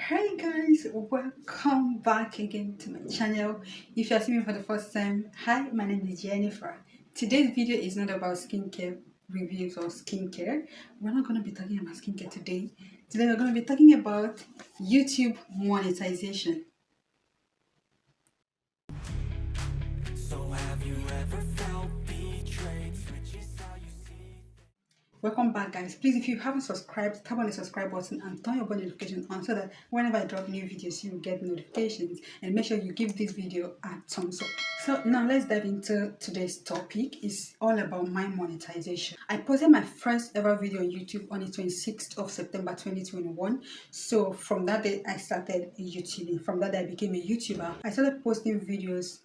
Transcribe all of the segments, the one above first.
Hey guys, welcome back again to my channel. If you are seeing me for the first time, hi, my name is Jennifer. Today's video is not about skincare reviews or skincare. We're not going to be talking about skincare today. Today we're going to be talking about YouTube monetization. So have you ever felt betrayed? Welcome back guys. Please, if you haven't subscribed, tap on the subscribe button and turn your bell notification on so that whenever I drop new videos you will get notifications, and make sure you give this video a thumbs up. So now let's dive into today's topic. It's all about my monetization. I posted my first ever video on YouTube on the 26th of September 2021. So from that day I started YouTubing. From that day I became a YouTuber. I started posting videos.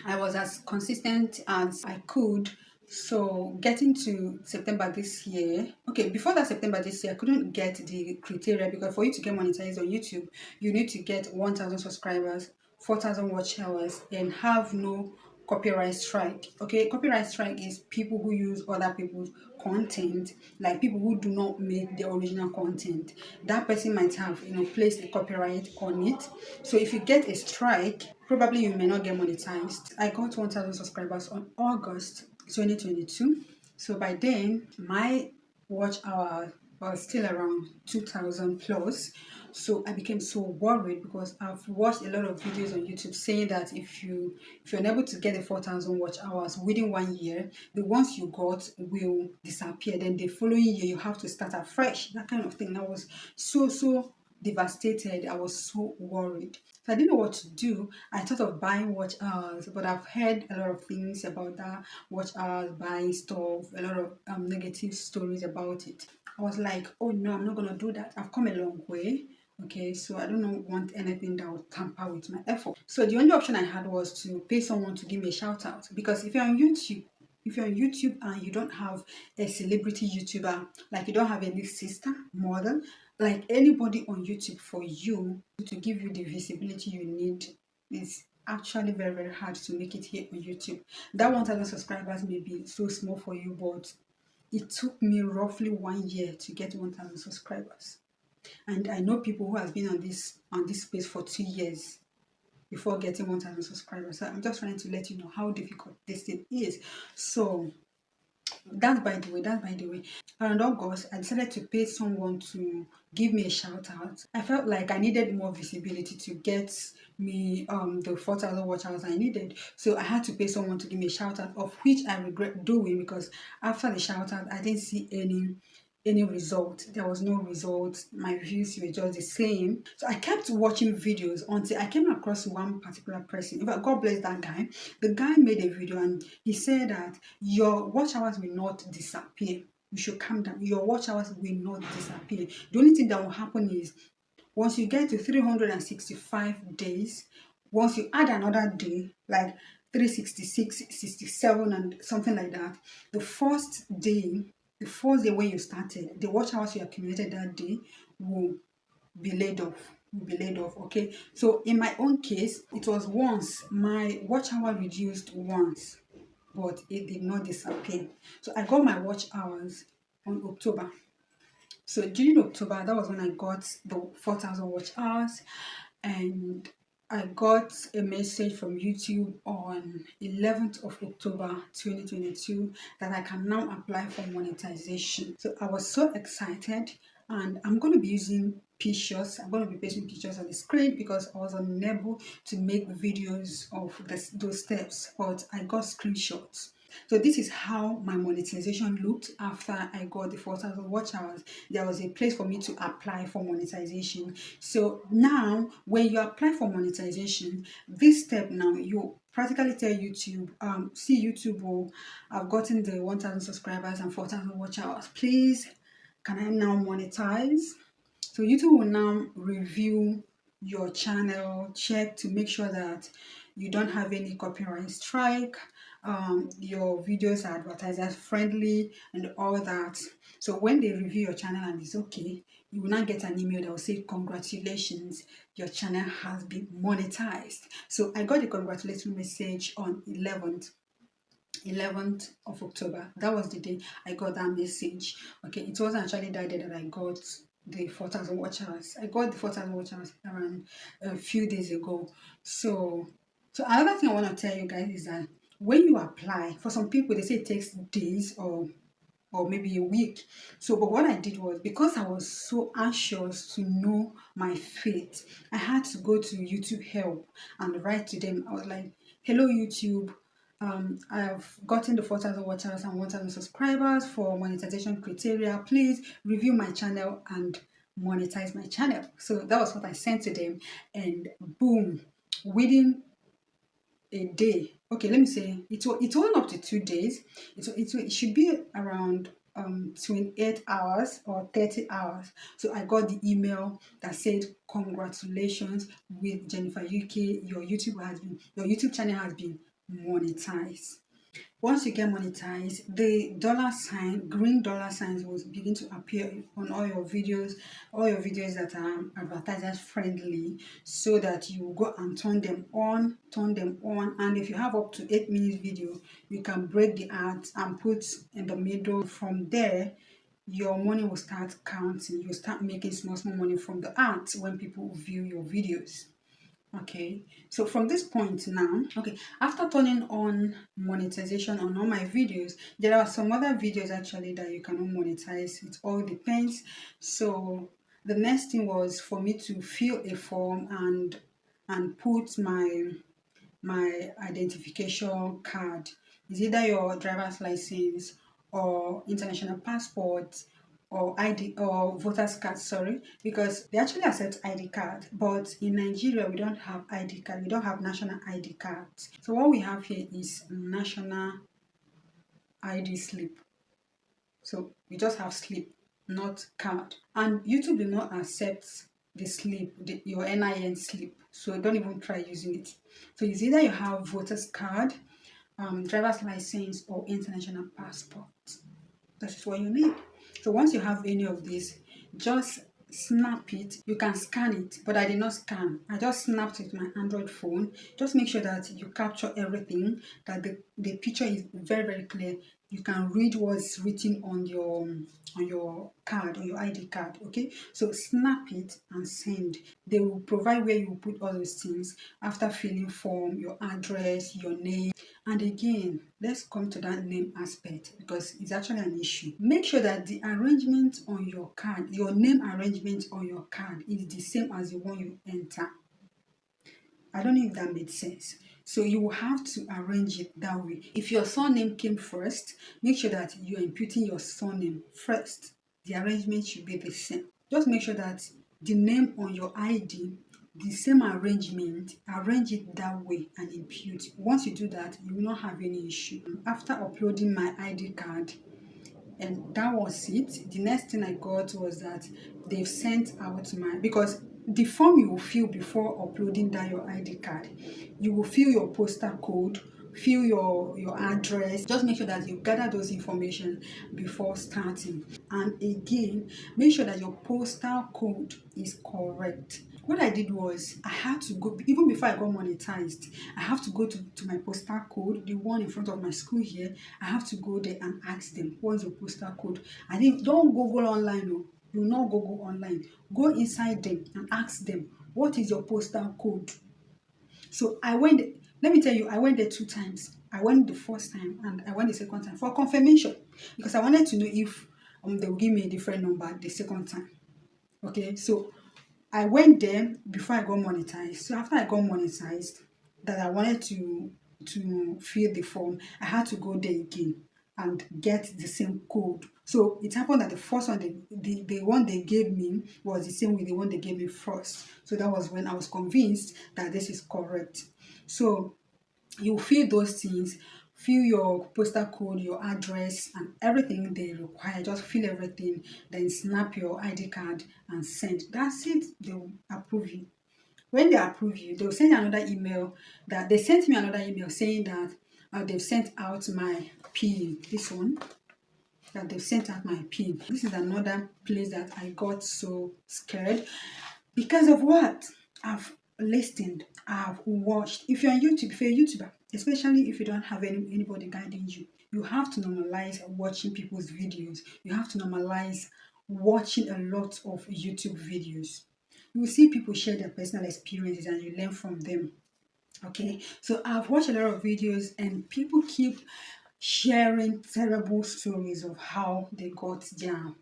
I was as consistent as I could. So getting to September this year, okay, before that September this year, I couldn't get the criteria because for you to get monetized on YouTube, you need to get 1,000 subscribers, 4,000 watch hours, and have no copyright strike. Okay, copyright strike is people who use other people's content, like people who do not make the original content. That person might have, placed a copyright on it. So if you get a strike, probably you may not get monetized. I got 1,000 subscribers on August 2022. So by then, my watch hour was still around 2,000 plus. So I became so worried because I've watched a lot of videos on YouTube saying that if you're unable to get the 4,000 watch hours within 1 year, the ones you got will disappear. Then the following year you have to start afresh. That kind of thing. I was so devastated. I was so worried. So I didn't know what to do. I thought of buying watch hours, but I've heard a lot of things about that watch hours, buying stuff, a lot of negative stories about it. I was like, oh no, I'm not gonna do that. I've come a long way. Okay, so I don't want anything that would tamper with my effort. So the only option I had was to pay someone to give me a shout out. Because if you're on YouTube and you don't have a celebrity YouTuber, like you don't have any sister, mother, like anybody on YouTube for you to give you the visibility you need, is actually very hard to make it here on YouTube. That 1,000 subscribers may be so small for you, but it took me roughly 1 year to get 1,000 subscribers. And I know people who have been on this space for 2 years before getting 1,000 subscribers. So I'm just trying to let you know how difficult this thing is. So that's by the way. Around August, I decided to pay someone to give me a shout out. I felt like I needed more visibility to get me the 4,000 watch hours I needed. So I had to pay someone to give me a shout out, of which I regret doing because after the shout out, I didn't see any result. There was no result. My views were just the same. So I kept watching videos until I came across one particular person. In fact, God bless that guy. The guy made a video and he said that your watch hours will not disappear. You should calm down. Your watch hours will not disappear. The only thing that will happen is once you get to 365 days, once you add another day, like 366, 67, and something like that, the first day when you started, the watch hours you accumulated that day will be laid off. Okay. So in my own case, it was once my watch hour reduced once, but it did not disappear. So I got my watch hours on October. So during October, that was when I got the 4,000 watch hours, and I got a message from YouTube on 11th of October 2022 that I can now apply for monetization. So I was so excited, and I'm going to be using pictures. I'm going to be pasting pictures on the screen because I was unable to make videos of those steps, but I got screenshots. So this is how my monetization looked after I got the 4,000 watch hours. There was a place for me to apply for monetization. So now when you apply for monetization, this step now, you practically tell YouTube, see YouTube, oh, I've gotten the 1,000 subscribers and 4,000 watch hours. Please, can I now monetize? So YouTube will now review your channel, check to make sure that you don't have any copyright strike, your videos are advertiser friendly and all that. So when they review your channel and it's okay, you will now get an email that will say congratulations, your channel has been monetized. So I got a congratulatory message on 11th of October. That was the day I got that message. Okay, it wasn't actually that day that I got the 4,000 watch hours. I got the 4,000 watch hours around a few days ago. So another thing I want to tell you guys is that when you apply, for some people they say it takes days or maybe a week. So, but what I did was, because I was so anxious to know my fate, I had to go to YouTube help and write to them. I was like, "Hello YouTube, I've gotten the 4,000 watchers and 1,000 subscribers for monetization criteria. Please review my channel and monetize my channel." So that was what I sent to them, and boom, within a day. Okay, let me say it went up to 2 days. It should be around 28 hours or 30 hours. So I got the email that said, "Congratulations with Jennifer UK. Your YouTube channel has been monetized." Once you get monetized, the dollar sign, green dollar signs will begin to appear on all your videos that are advertiser friendly, so that you go and turn them on. And if you have up to 8 minutes video, you can break the ads and put in the middle. From there, your money will start counting. You start making small money from the ads when people view your videos. Okay, so from this point now, okay, after turning on monetization on all my videos, there are some other videos actually that you cannot monetize. It all depends. So the next thing was for me to fill a form and put my identification card. Is either your driver's license or international passport or ID or voter's card, sorry, because they actually accept ID card, but in Nigeria we don't have ID card, we don't have national ID cards. So what we have here is national ID slip. So we just have slip, not card. And YouTube do not accept the slip, your NIN slip. So don't even try using it. So it's either you have voter's card, driver's license, or international passport. That is what you need. So once you have any of these, just snap it. You can scan it, but I did not scan. I just snapped it with my Android phone. Just make sure that you capture everything, that the picture is very clear. You can read what's written on your card, on your ID card. Okay, so snap it and send. They will provide where you put all those things after filling form, your address, your name. And again, let's come to that name aspect, because it's actually an issue. Make sure that the arrangement on your card, your name arrangement on your card, is the same as the one you enter. I don't know if that made sense. So you will have to arrange it that way. If your surname came first, make sure that you're inputting your surname first. The arrangement should be the same. Just make sure that the name on your ID, the same arrangement, arrange it that way and impute. Once you do that, you will not have any issue. After uploading my ID card, and that was it. The next thing I got was that they've sent out because the form you will fill before uploading that your ID card, you will fill your postal code, fill your address. Just make sure that you gather those information before starting. And again, make sure that your postal code is correct. What I did was I had to go, even before I got monetized, I have to go to my postal code, the one in front of my school here. I have to go there and ask them, what's your postal code? I think don't Google online. No, do not Google online. Go inside them and ask them, what is your postal code? So I went, let me tell you, I went there 2 times. I went the first time and I went the second time for confirmation, because I wanted to know if they will give me a different number the second time. Okay, so I went there before I got monetized. So after I got monetized, that I wanted to fill the form, I had to go there again and get the same code. So it happened that the first one, the one they gave me was the same with the one they gave me first. So that was when I was convinced that this is correct. So you fill those things, fill your postal code, your address, and everything they require. Just fill everything, then snap your ID card and send. That's it. They will approve you. When they approve you, they will send you another email. That they sent me another email saying that they've sent out my PIN. This one, that they've sent out my PIN. This is another place that I got so scared. Because of what? I've listened, I've watched. If you're on YouTube, if you're a YouTuber, especially if you don't have anybody guiding you, you have to normalize watching people's videos. You have to normalize watching a lot of YouTube videos. You will see people share their personal experiences and you learn from them. Okay, so I've watched a lot of videos and people keep sharing terrible stories of how they got their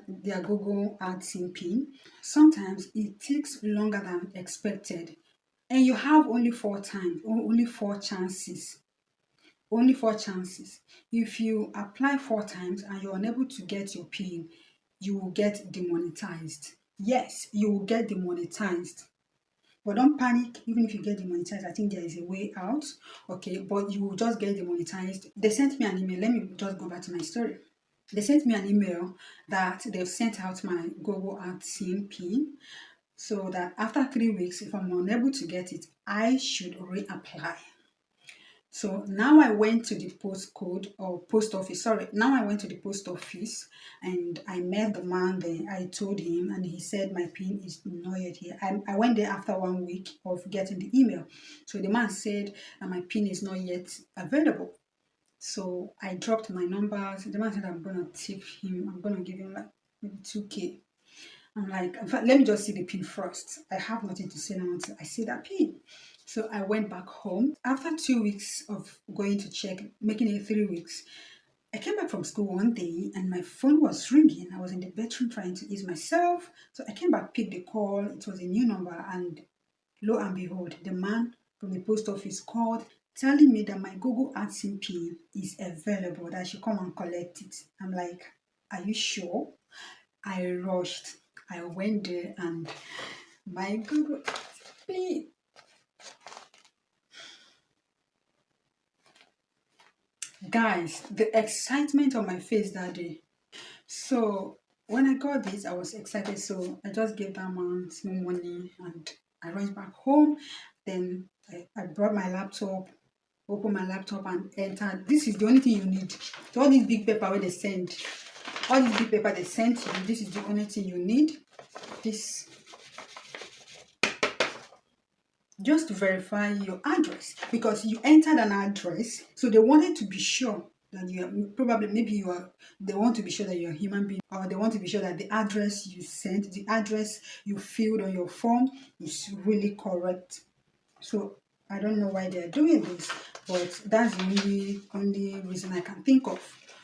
their Google AdSense pin. Sometimes it takes longer than expected, and you have only four times, or only four chances. Only four chances. If you apply four times and you're unable to get your pin, you will get demonetized. Yes, you will get demonetized. But don't panic, even if you get demonetized, I think there is a way out. Okay, but you will just get demonetized. They sent me an email. Let me just go back to my story. They sent me an email that they've sent out my Google AdSense pin so that after 3 weeks, if I'm unable to get it, I should reapply. So now I went to the postcode or post office. Sorry, now I went to the post office and I met the man there. I told him and he said my pin is not yet here. I went there after 1 week of getting the email. So the man said that my pin is not yet available. So I dropped my numbers. The man said I'm gonna tip him. I'm gonna give him like maybe 2K. I'm like, in fact, let me just see the pin first. I have nothing to say now until I see that pin. So I went back home. After 2 weeks of going to check, making it 3 weeks, I came back from school one day and my phone was ringing. I was in the bedroom trying to ease myself. So I came back, picked the call. It was a new number, and lo and behold, the man from the post office called telling me that my Google AdSense pin is available, that I should come and collect it. I'm like, are you sure? I rushed. I went there and my Google pin. Guys, the excitement on my face that day. So when I got this, I was excited. So I just gave that man small money and I went back home. Then I brought my laptop, opened my laptop and entered. This is the only thing you need. So all these big paper where they send, all these big paper they sent you, this is the only thing you need. This just to verify your address, because you entered an address, so they wanted to be sure that you are probably, maybe you are, they want to be sure that you're a human being, or they want to be sure that the address you sent, the address you filled on your form is really correct. So I don't know why they're doing this, but that's the only reason I can think of.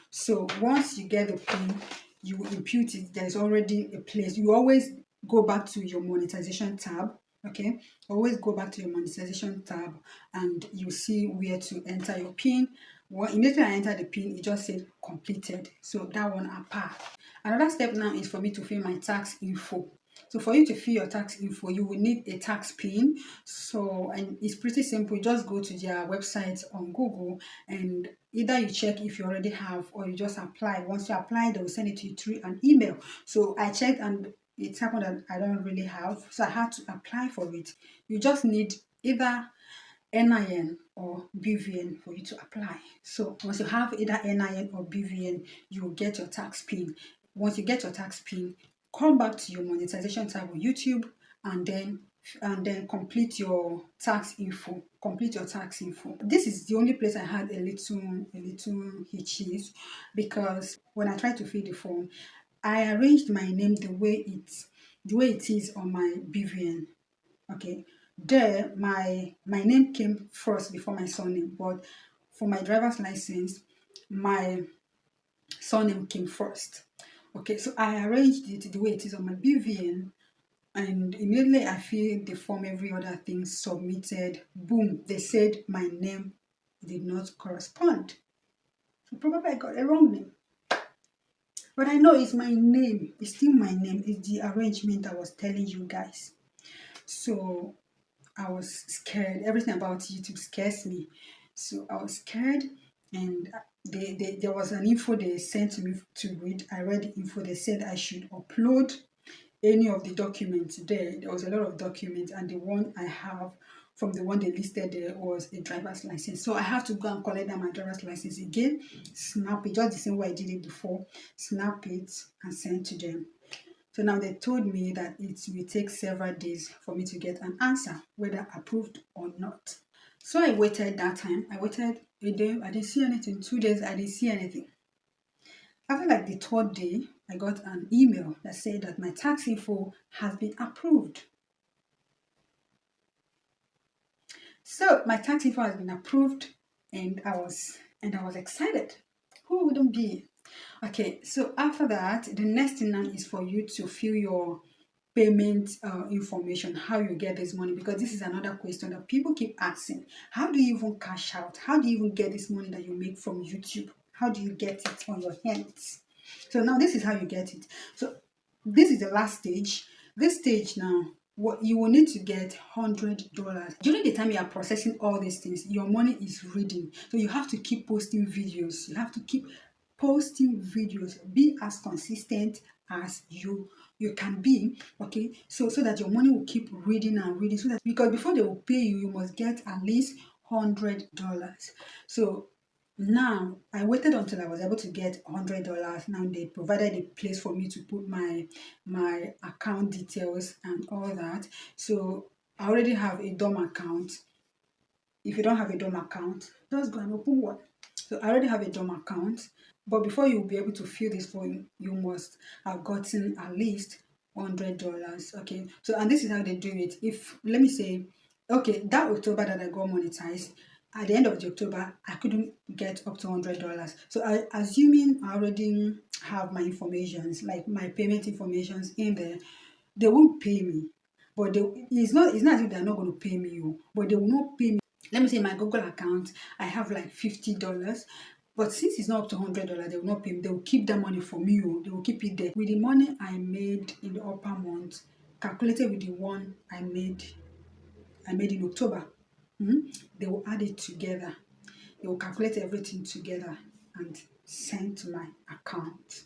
So once you get the pin, you will impute it. There's already a place. You always go back to your monetization tab. Okay, always go back to your monetization tab and you see where to enter your pin. Immediately I enter the pin, it just said completed. So that one apart. Another step now is for me to fill my tax info. So for you to fill your tax info, you will need a tax pin. So, and it's pretty simple. You just go to their website on Google and either you check if you already have or you just apply. Once you apply, they will send it to you through an email. So I checked and it happened that I don't really have. So I had to apply for it. You just need either NIN or BVN for you to apply. So once you have either NIN or BVN, you will get your tax pin. Once you get your tax pin, come back to your monetization tab on YouTube and then complete your tax info. Complete your tax info. This is the only place I had a little hitches, because when I tried to fill the form, I arranged my name the way it is on my BVN. Okay, there my name came first before my surname, but for my driver's license, my surname came first. Okay, so I arranged it the way it is on my BVN, and immediately I filled the form, every other thing submitted. Boom, they said my name did not correspond. So probably I got a wrong name. But I know it's my name. It's still my name. It's the arrangement I was telling you guys. So I was scared. Everything about YouTube scares me. So I was scared, and there was an info they sent me to read. I read the info. They said I should upload any of the documents there. There was a lot of documents, and the one I have from the one they listed there was a driver's license. So I have to go and collect my driver's license again, snap it, just the same way I did it before, snap it and send to them. So now they told me that it will take several days for me to get an answer, whether approved or not. So I waited that time. I waited a day. I didn't see anything. 2 days, I didn't see anything. After like the third day, I got an email that said that my tax info has been approved. So my tax info has been approved, and I was excited. Who wouldn't be? Okay, so after that, the next thing now is for you to fill your payment information, how you get this money, because this is another question that people keep asking. How do you even cash out? How do you even get this money that you make from YouTube? How do you get it on your hands? So now this is how you get it. So this is the last stage. This stage now, what you will need to get $100 during the time you are processing all these things. Your money is reading, so you have to keep posting videos. You have to keep posting videos. Be as consistent as you can be. Okay, so that your money will keep reading and reading, so that, because before they will pay you, you must get at least $100. So now I waited until I was able to get $100. Now they provided a place for me to put my account details and all that. So I already have a dorm account. If you don't have a dorm account, just go and open one. So I already have a dorm account, but before you'll be able to fill this form, you must have gotten at least $100. Okay. So, and this is how they do it. If, let me say, okay, that October that I got monetized, at the end of the October, I couldn't get up to $100. So I, assuming I already have my informations, like my payment informations in there, they won't pay me. But it's not as if they're not going to pay me, but they will not pay me. Let me say my Google account, I have like $50. But since it's not up to $100, they will not pay me. They will keep that money for me. They will keep it there. With the money I made in the upper month, calculated with the one I made in October, they will add it together. They will calculate everything together and send to my account.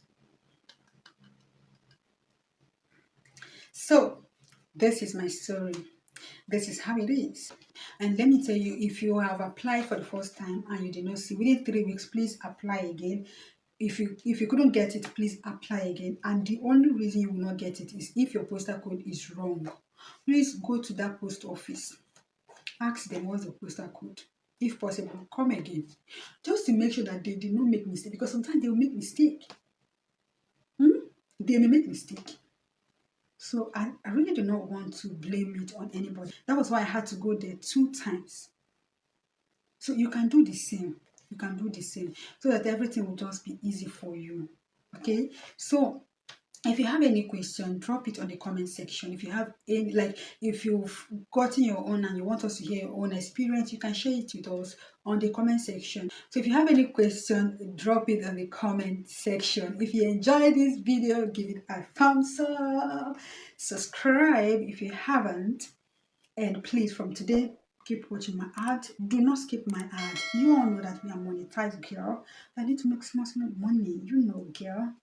So this is my story. This is how it is. And let me tell you, if you have applied for the first time and you did not see, within 3 weeks, please apply again. If you couldn't get it, please apply again. And the only reason you will not get it is if your postal code is wrong. Please go to that post office. Ask them what's the postal code. If possible, come again. Just to make sure that they did not make mistake. Because sometimes they will make mistake. They may make mistake. So I really do not want to blame it on anybody. That was why I had to go there 2 times. So you can do the same. You can do the same so that everything will just be easy for you. Okay. So if you have any question, drop it on the comment section. If you have any, like, if you've gotten your own and you want us to hear your own experience, you can share it with us on the comment section. So if you have any question, drop it on the comment section. If you enjoyed this video, give it a thumbs up. Subscribe if you haven't. And please, from today, keep watching my ad. Do not skip my ad. You all know that we are monetized, girl. I need to make small money. You know, girl.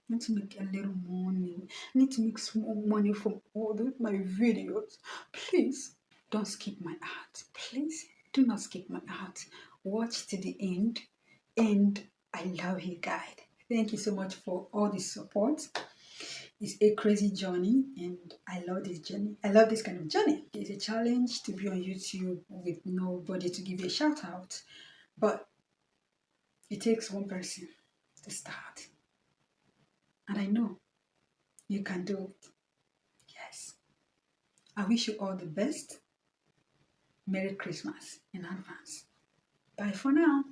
I need to make a little money. I need to make small money from all my videos. Please don't skip my ads. Please do not skip my ads. Watch to the end. And I love you guys. Thank you so much for all the support. It's a crazy journey and I love this journey. I love this kind of journey. It's a challenge to be on YouTube with nobody to give you a shout out. But it takes one person to start. And I know you can do it. Yes. I wish you all the best. Merry Christmas in advance. Bye for now.